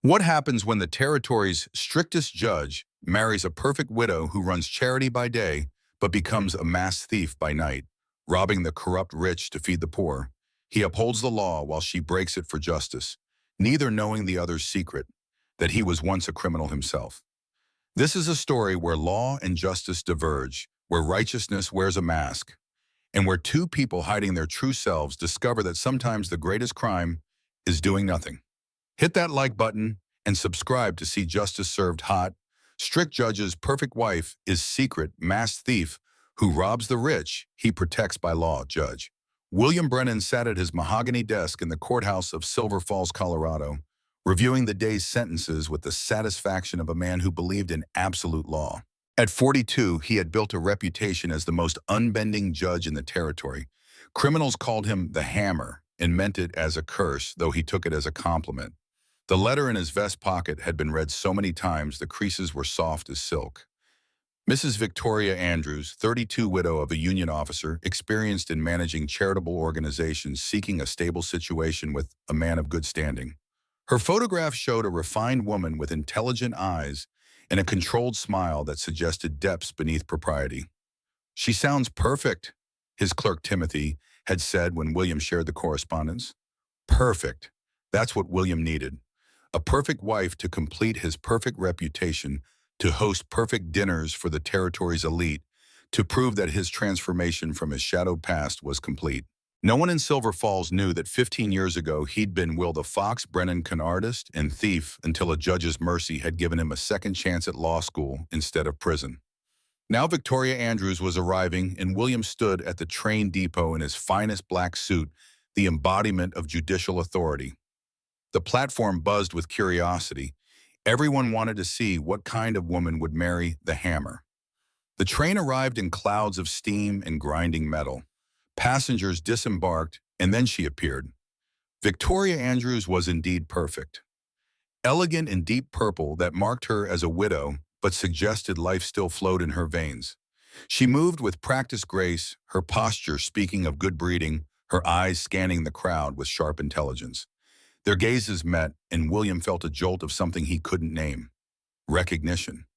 What happens when the territory's strictest judge marries a perfect widow who runs charity by day but becomes a mass thief by night, robbing the corrupt rich to feed the poor? He upholds the law while she breaks it for justice, neither knowing the other's secret, that he was once a criminal himself. This is a story where law and justice diverge, where righteousness wears a mask, and where two people hiding their true selves discover that sometimes the greatest crime is doing nothing. Hit that like button and subscribe to see justice served hot. Strict Judge's perfect wife is secret mass thief who robs the rich he protects by law. Judge William Brennan sat at his mahogany desk in the courthouse of Silver Falls, Colorado, reviewing the day's sentences with the satisfaction of a man who believed in absolute law. At 42, he had built a reputation as the most unbending judge in the territory. Criminals called him the Hammer and meant it as a curse, though he took it as a compliment. The letter in his vest pocket had been read so many times the creases were soft as silk. Mrs. Victoria Andrews, 32, widow of a Union officer, experienced in managing charitable organizations seeking a stable situation with a man of good standing. Her photograph showed a refined woman with intelligent eyes and a controlled smile that suggested depths beneath propriety. "She sounds perfect," his clerk Timothy had said when William shared the correspondence. Perfect. That's what William needed. A perfect wife to complete his perfect reputation, to host perfect dinners for the territory's elite, to prove that his transformation from his shadowed past was complete. No one in Silver Falls knew that 15 years ago he'd been Will the Fox Brennan, con artist and thief, until a judge's mercy had given him a second chance at law school instead of prison. Now Victoria Andrews was arriving, and William stood at the train depot in his finest black suit, the embodiment of judicial authority. The platform buzzed with curiosity. Everyone wanted to see what kind of woman would marry the Hammer. The train arrived in clouds of steam and grinding metal. Passengers disembarked, and then she appeared. Victoria Andrews was indeed perfect. Elegant in deep purple that marked her as a widow, but suggested life still flowed in her veins. She moved with practiced grace, her posture speaking of good breeding, her eyes scanning the crowd with sharp intelligence. Their gazes met, and William felt a jolt of something he couldn't name. Recognition.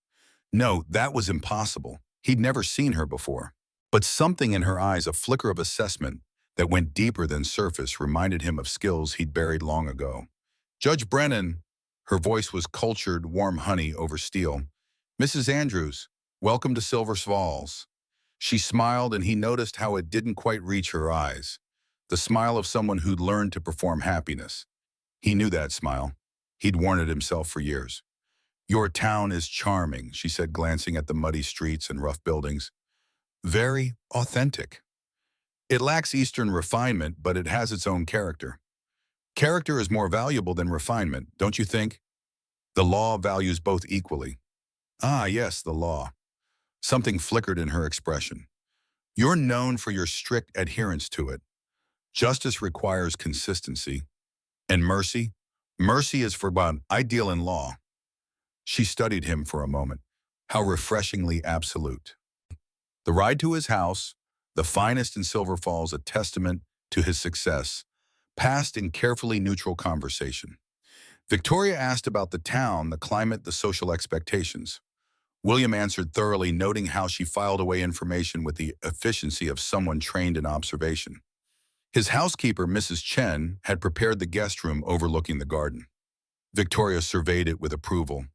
No, that was impossible. He'd never seen her before. But something in her eyes, a flicker of assessment that went deeper than surface, reminded him of skills he'd buried long ago. "Judge Brennan," her voice was cultured, warm honey over steel. "Mrs. Andrews, welcome to Silver Falls." She smiled, and he noticed how it didn't quite reach her eyes. The smile of someone who'd learned to perform happiness. He knew that smile. He'd worn it himself for years. "Your town is charming," she said, glancing at the muddy streets and rough buildings. "Very authentic. It lacks Eastern refinement, but it has its own character. Character is more valuable than refinement, don't you think? The law values both equally." "Ah, yes, the law." Something flickered in her expression. "You're known for your strict adherence to it. Justice requires consistency. And mercy? Mercy is for what I deal in law." She studied him for a moment. How refreshingly absolute. The ride to his house, the finest in Silver Falls, a testament to his success, passed in carefully neutral conversation. Victoria asked about the town, the climate, the social expectations. William answered thoroughly, noting how she filed away information with the efficiency of someone trained in observation. His housekeeper, Mrs. Chen, had prepared the guest room overlooking the garden. Victoria surveyed it with approval.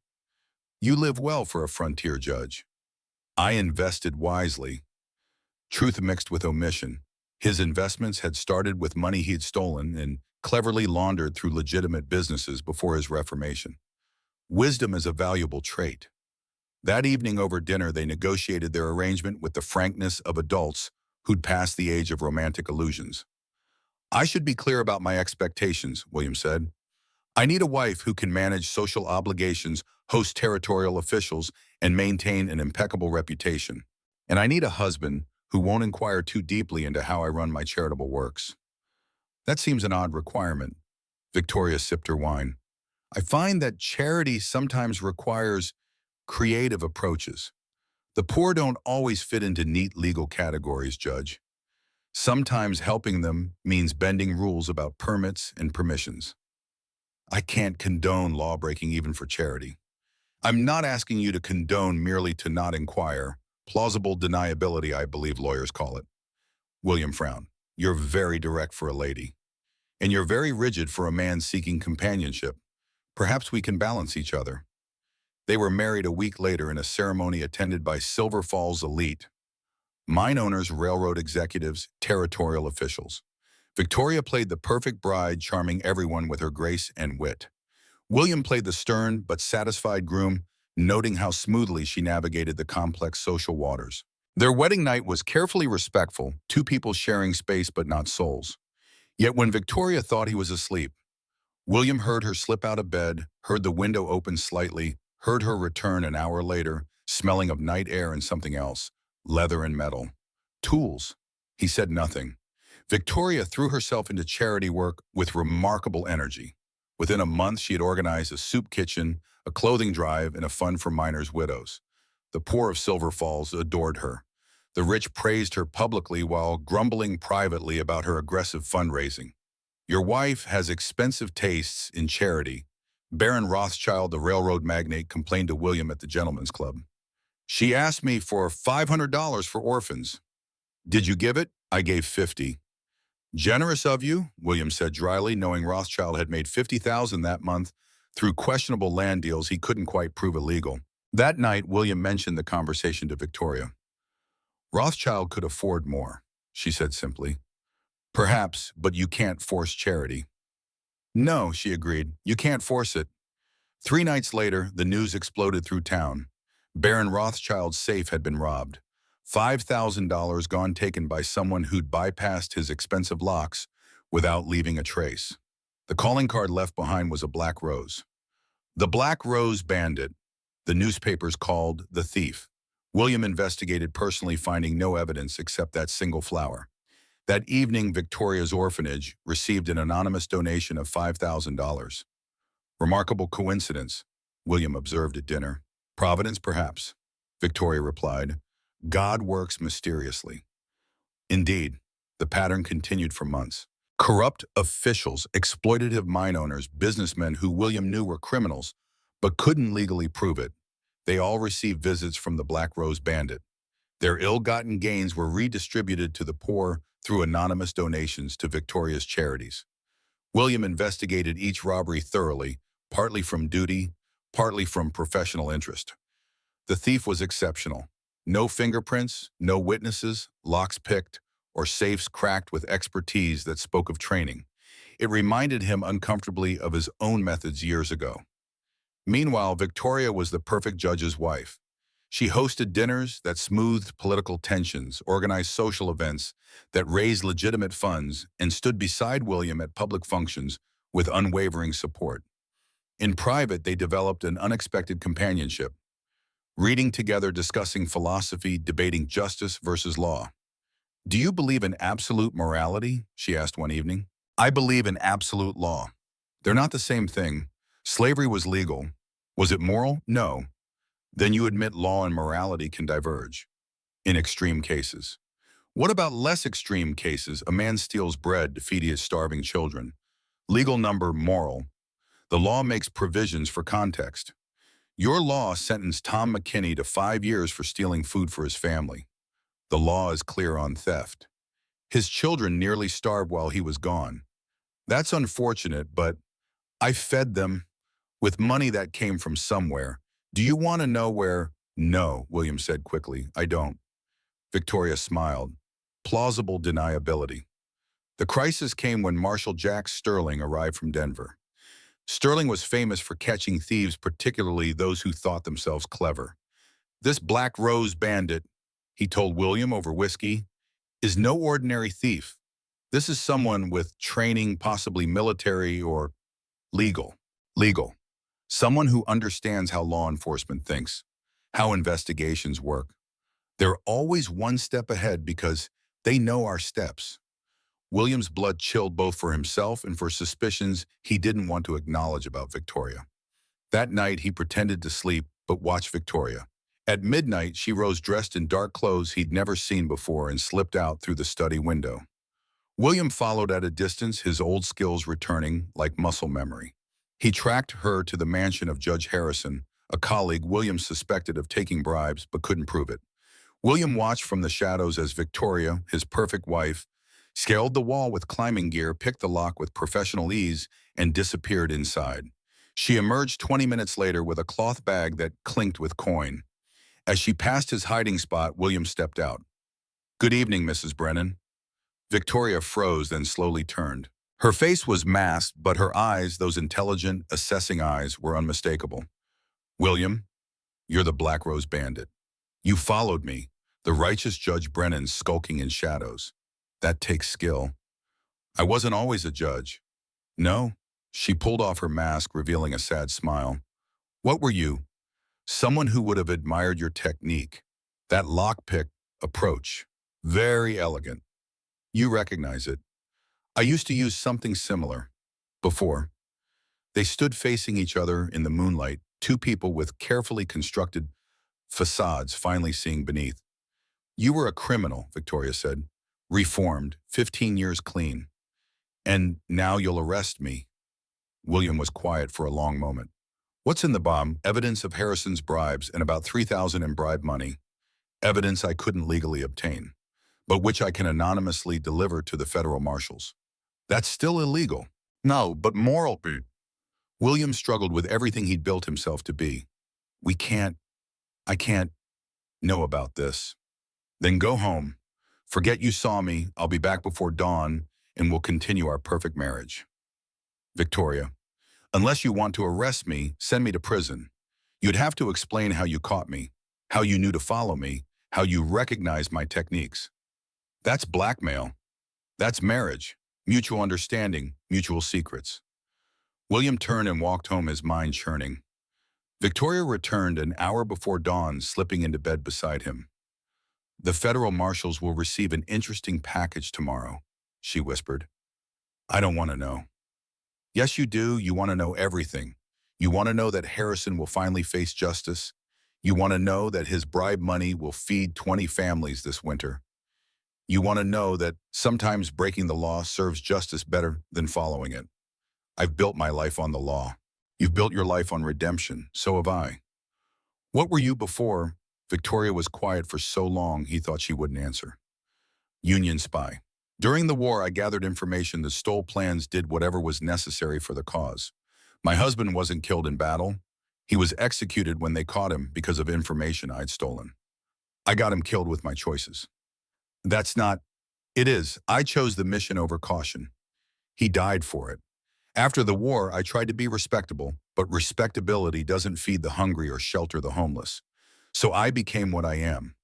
"You live well for a frontier judge." "I invested wisely." Truth mixed with omission. His investments had started with money he'd stolen and cleverly laundered through legitimate businesses before his reformation. Wisdom is a valuable trait. That evening over dinner, they negotiated their arrangement with the frankness of adults who'd passed the age of romantic illusions. "I should be clear about my expectations," William said. "I need a wife who can manage social obligations, host territorial officials, and maintain an impeccable reputation. And I need a husband who won't inquire too deeply into how I run my charitable works." "That seems an odd requirement." Victoria sipped her wine. "I find that charity sometimes requires creative approaches. The poor don't always fit into neat legal categories, Judge. Sometimes helping them means bending rules about permits and permissions." I can't condone law-breaking even for charity. I'm not asking you to condone merely to not inquire. Plausible deniability, I believe lawyers call it. William frowned. You're very direct for a lady. And you're very rigid for a man seeking companionship. Perhaps we can balance each other. They were married a week later in a ceremony attended by Silver Falls elite, mine owners, railroad executives, territorial officials. Victoria played the perfect bride, charming everyone with her grace and wit. William played the stern but satisfied groom, noting how smoothly she navigated the complex social waters. Their wedding night was carefully respectful, two people sharing space but not souls. Yet when Victoria thought he was asleep, William heard her slip out of bed, heard the window open slightly, heard her return an hour later, smelling of night air and something else, leather and metal. Tools. He said nothing. Victoria threw herself into charity work with remarkable energy. Within a month, she had organized a soup kitchen, a clothing drive, and a fund for miners' widows. The poor of Silver Falls adored her. The rich praised her publicly while grumbling privately about her aggressive fundraising. Your wife has expensive tastes in charity. Baron Rothschild, the railroad magnate, complained to William at the Gentlemen's Club. She asked me for $500 for orphans. Did you give it? I gave 50. Generous of you, William said dryly, knowing Rothschild had made 50,000 that month through questionable land deals he couldn't quite prove illegal. That night, William mentioned the conversation to Victoria. Rothschild could afford more, she said simply. Perhaps, but you can't force charity. No, she agreed. You can't force it. 3 nights later, the news exploded through town. Baron Rothschild's safe had been robbed. $5,000 gone taken by someone who'd bypassed his expensive locks without leaving a trace. The calling card left behind was a black rose. The Black Rose Bandit, the newspapers called the thief. William investigated personally, finding no evidence except that single flower. That evening, Victoria's orphanage received an anonymous donation of $5,000. Remarkable coincidence, William observed at dinner. Providence, perhaps, Victoria replied. God works mysteriously. Indeed, the pattern continued for months. Corrupt officials, exploitative mine owners, businessmen who William knew were criminals, but couldn't legally prove it. They all received visits from the Black Rose Bandit. Their ill-gotten gains were redistributed to the poor through anonymous donations to Victoria's charities. William investigated each robbery thoroughly, partly from duty, partly from professional interest. The thief was exceptional. No fingerprints, no witnesses, locks picked, or safes cracked with expertise that spoke of training. It reminded him uncomfortably of his own methods years ago. Meanwhile, Victoria was the perfect judge's wife. She hosted dinners that smoothed political tensions, organized social events that raised legitimate funds, and stood beside William at public functions with unwavering support. In private, they developed an unexpected companionship, reading together, discussing philosophy, debating justice versus law. Do you believe in absolute morality? She asked one evening. I believe in absolute law. They're not the same thing. Slavery was legal. Was it moral? No. Then you admit law and morality can diverge. In extreme cases. What about less extreme cases? A man steals bread to feed his starving children. Legal number, moral. The law makes provisions for context. Your law sentenced Tom McKinney to 5 years for stealing food for his family. The law is clear on theft. His children nearly starved while he was gone. That's unfortunate, but I fed them with money that came from somewhere. Do you want to know where? No, William said quickly. I don't. Victoria smiled. Plausible deniability. The crisis came when Marshal Jack Sterling arrived from Denver. Sterling was famous for catching thieves, particularly those who thought themselves clever. This Black Rose Bandit, he told William over whiskey, is no ordinary thief. This is someone with training, possibly military or legal. Legal. Someone who understands how law enforcement thinks, how investigations work. They're always one step ahead because they know our steps. William's blood chilled both for himself and for suspicions he didn't want to acknowledge about Victoria. That night, he pretended to sleep but watched Victoria. At midnight, she rose dressed in dark clothes he'd never seen before and slipped out through the study window. William followed at a distance, his old skills returning like muscle memory. He tracked her to the mansion of Judge Harrison, a colleague William suspected of taking bribes but couldn't prove it. William watched from the shadows as Victoria, his perfect wife, scaled the wall with climbing gear, picked the lock with professional ease, and disappeared inside. She emerged 20 minutes later with a cloth bag that clinked with coin. As she passed his hiding spot, William stepped out. "Good evening, Mrs. Brennan." Victoria froze, then slowly turned. Her face was masked, but her eyes, those intelligent, assessing eyes, were unmistakable. "William, you're the Black Rose Bandit. You followed me, the righteous Judge Brennan skulking in shadows. That takes skill. I wasn't always a judge." "No." She pulled off her mask, revealing a sad smile. "What were you?" "Someone who would have admired your technique. That lockpick approach. Very elegant. You recognize it. I used to use something similar. Before." They stood facing each other in the moonlight, two people with carefully constructed facades finally seeing beneath. "You were a criminal," Victoria said. "Reformed, 15 years clean. And now you'll arrest me." William was quiet for a long moment. "What's in the bomb?" "Evidence of Harrison's bribes and about 3,000 in bribe money. Evidence I couldn't legally obtain, but which I can anonymously deliver to the federal marshals." "That's still illegal." "No, but moral." William struggled with everything he'd built himself to be. I can't know about this." "Then go home. Forget you saw me. I'll be back before dawn, and we'll continue our perfect marriage." Victoria: "Unless you want to arrest me, send me to prison. You'd have to explain how you caught me, how you knew to follow me, how you recognized my techniques." "That's blackmail. That's marriage. Mutual understanding, mutual secrets." William turned and walked home, his mind churning. Victoria returned an hour before dawn, slipping into bed beside him. "The federal marshals will receive an interesting package tomorrow," she whispered. "I don't want to know." "Yes, you do. You want to know everything. You want to know that Harrison will finally face justice. You want to know that his bribe money will feed 20 families this winter. You want to know that sometimes breaking the law serves justice better than following it. I've built my life on the law. You've built your life on redemption. So have I." "What were you before?" Victoria was quiet for so long he thought she wouldn't answer. "Union spy. During the war, I gathered information that stole plans, did whatever was necessary for the cause. My husband wasn't killed in battle. He was executed when they caught him because of information I'd stolen. I got him killed with my choices." "That's not..." "It is. I chose the mission over caution. He died for it. After the war, I tried to be respectable, but respectability doesn't feed the hungry or shelter the homeless. So I became what I am,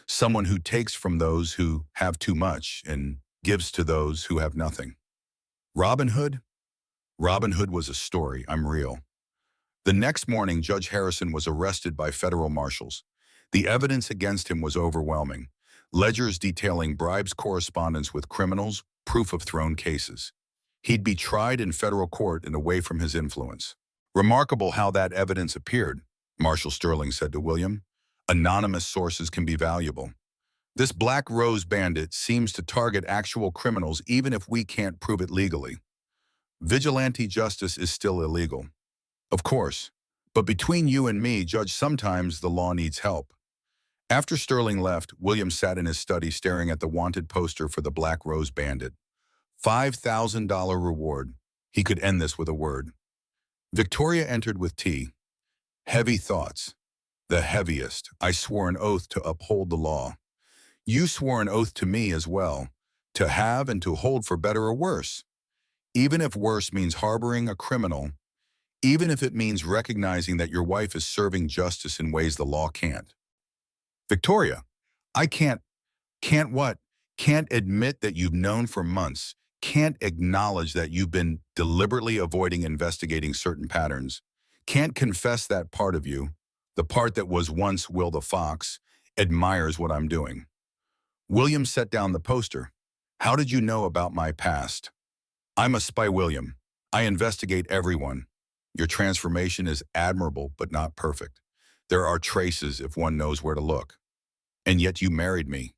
someone who takes from those who have too much and gives to those who have nothing." Robin Hood? Robin Hood was a story. I'm real. The next morning, Judge Harrison was arrested by federal marshals. The evidence against him was overwhelming. Ledgers detailing bribes, correspondence with criminals, proof of thrown cases. He'd be tried in federal court and away from his influence. "Remarkable how that evidence appeared," Marshal Sterling said to William. "Anonymous sources can be valuable. This Black Rose Bandit seems to target actual criminals even if we can't prove it legally. Vigilante justice is still illegal." "Of course. But between you and me, Judge, sometimes the law needs help." After Sterling left, William sat in his study staring at the wanted poster for the Black Rose Bandit. $5,000 reward. He could end this with a word. Victoria entered with tea. "Heavy thoughts. The heaviest. I swore an oath to uphold the law. You swore an oath to me as well, to have and to hold for better or worse. Even if worse means harboring a criminal, even if it means recognizing that your wife is serving justice in ways the law can't." "Victoria, I can't what? Can't admit that you've known for months, can't acknowledge that you've been deliberately avoiding investigating certain patterns, can't confess that part of you, the part that was once Will the Fox, admires what I'm doing." William set down the poster. "How did you know about my past?" "I'm a spy, William. I investigate everyone. Your transformation is admirable but not perfect. There are traces if one knows where to look. And yet you married me.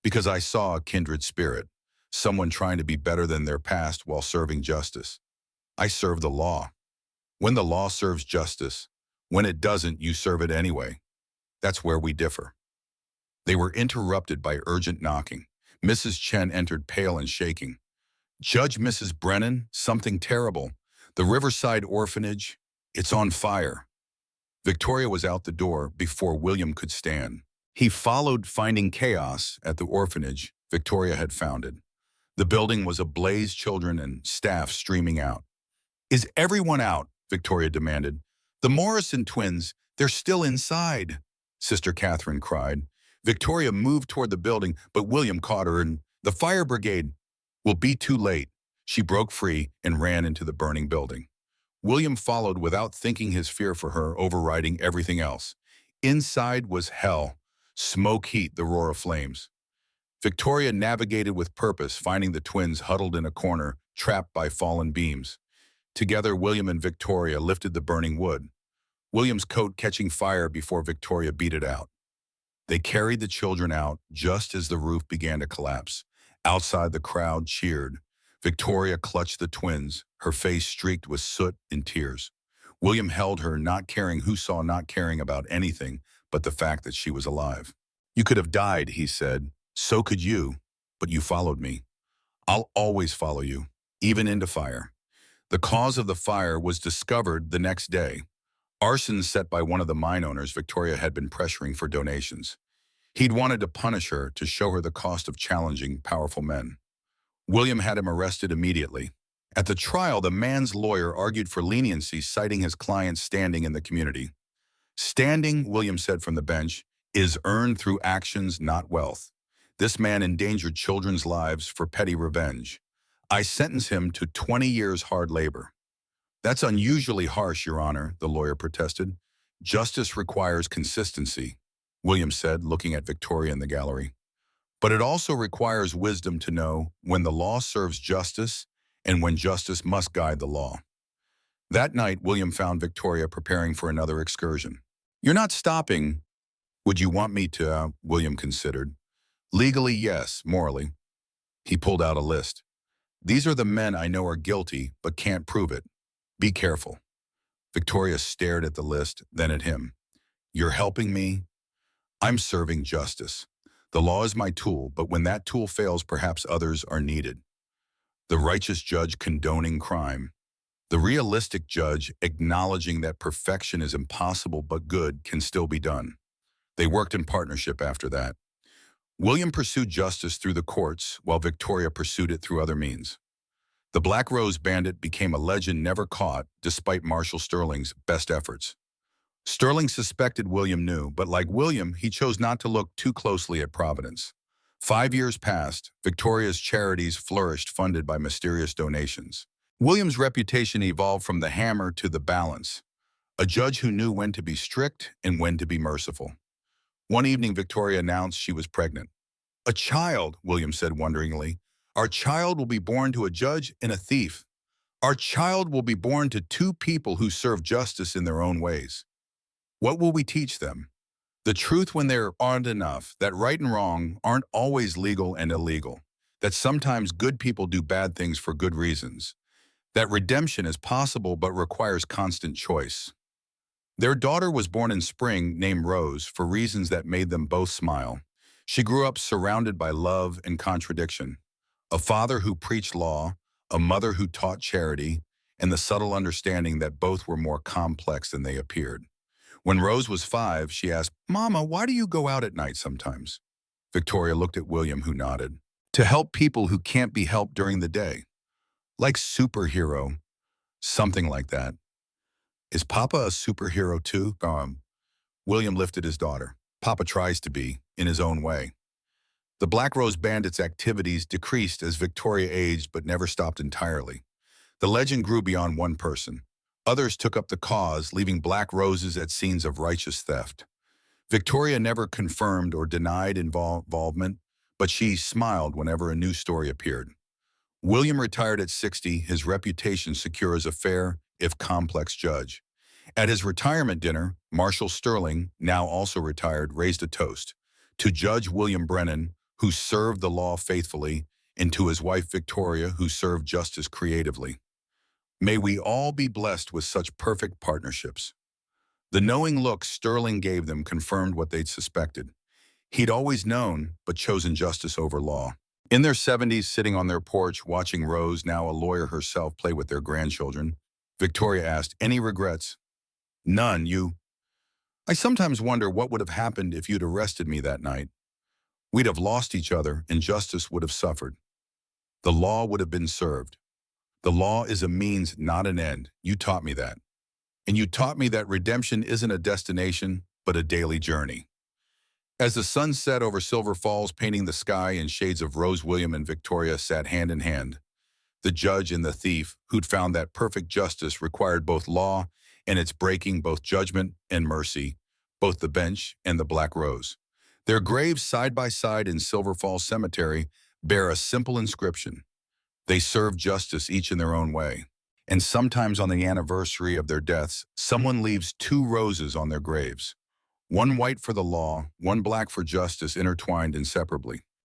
Because I saw a kindred spirit, someone trying to be better than their past while serving justice. I serve the law." When the law serves justice, when it doesn't, you serve it anyway. That's where we differ. They were interrupted by urgent knocking. Mrs. Chen entered pale and shaking. Judge Mrs. Brennan, something terrible. The Riverside Orphanage, it's on fire. Victoria was out the door before William could stand. He followed, finding chaos at the orphanage Victoria had founded. The building was ablaze, children and staff streaming out. Is everyone out? Victoria demanded. The Morrison twins, they're still inside, Sister Catherine cried. Victoria moved toward the building, but William caught her and the fire brigade will be too late. She broke free and ran into the burning building. William followed without thinking, his fear for her overriding everything else. Inside was hell, smoke, heat, the roar of flames. Victoria navigated with purpose, finding the twins huddled in a corner, trapped by fallen beams. Together, William and Victoria lifted the burning wood, William's coat catching fire before Victoria beat it out. They carried the children out just as the roof began to collapse. Outside, the crowd cheered. Victoria clutched the twins, her face streaked with soot and tears. William held her, not caring who saw, not caring about anything but the fact that she was alive. You could have died, he said. So could you, but you followed me. I'll always follow you, even into fire. The cause of the fire was discovered the next day. Arson set by one of the mine owners Victoria had been pressuring for donations. He'd wanted to punish her, to show her the cost of challenging powerful men. William had him arrested immediately. At the trial, the man's lawyer argued for leniency, citing his client's standing in the community. Standing, William said from the bench, is earned through actions, not wealth. This man endangered children's lives for petty revenge. I sentence him to 20 years hard labor. That's unusually harsh, Your Honor, the lawyer protested. Justice requires consistency, William said, looking at Victoria in the gallery. But it also requires wisdom to know when the law serves justice and when justice must guide the law. That night, William found Victoria preparing for another excursion. You're not stopping. Would you want me to? William considered. Legally, yes. Morally. He pulled out a list. These are the men I know are guilty but can't prove it. Be careful. Victoria stared at the list, then at him. You're helping me? I'm serving justice. The law is my tool, but when that tool fails, perhaps others are needed. The righteous judge condoning crime. The realistic judge acknowledging that perfection is impossible but good can still be done. They worked in partnership after that. William pursued justice through the courts, while Victoria pursued it through other means. The Black Rose Bandit became a legend never caught, despite Marshal Sterling's best efforts. Sterling suspected William knew, but like William, he chose not to look too closely at Providence. 5 years passed, Victoria's charities flourished, funded by mysterious donations. William's reputation evolved from the hammer to the balance, a judge who knew when to be strict and when to be merciful. One evening, Victoria announced she was pregnant. A child, William said wonderingly. Our child will be born to a judge and a thief. Our child will be born to two people who serve justice in their own ways. What will we teach them? The truth when there aren't enough, that right and wrong aren't always legal and illegal, that sometimes good people do bad things for good reasons, that redemption is possible but requires constant choice. Their daughter was born in spring, named Rose, for reasons that made them both smile. She grew up surrounded by love and contradiction. A father who preached law, a mother who taught charity, and the subtle understanding that both were more complex than they appeared. When Rose was 5, she asked, Mama, why do you go out at night sometimes? Victoria looked at William, who nodded. To help people who can't be helped during the day. Like superhero, something like that. Is Papa a superhero too? William lifted his daughter. Papa tries to be, in his own way. The Black Rose Bandit's activities decreased as Victoria aged but never stopped entirely. The legend grew beyond one person. Others took up the cause, leaving black roses at scenes of righteous theft. Victoria never confirmed or denied involvement, but she smiled whenever a new story appeared. William retired at 60, his reputation secure as a fair, if complex, judge. At his retirement dinner, Marshal Sterling, now also retired, raised a toast to Judge William Brennan, who served the law faithfully, and to his wife Victoria, who served justice creatively. May we all be blessed with such perfect partnerships. The knowing look Sterling gave them confirmed what they'd suspected. He'd always known, but chosen justice over law. In their 70s, sitting on their porch, watching Rose, now a lawyer herself, play with their grandchildren, Victoria asked, "Any regrets?" "None, you." "I sometimes wonder what would have happened if you'd arrested me that night. We'd have lost each other and justice would have suffered. The law would have been served. The law is a means, not an end. You taught me that. And you taught me that redemption isn't a destination, but a daily journey." As the sun set over Silver Falls, painting the sky in shades of rose, William and Victoria sat hand in hand. The judge and the thief, who'd found that perfect justice required both law and its breaking, both judgment and mercy, both the bench and the black rose. Their graves side by side in Silver Falls Cemetery bear a simple inscription. They served justice each in their own way. And sometimes on the anniversary of their deaths, someone leaves two roses on their graves. One white for the law, one black for justice, intertwined inseparably.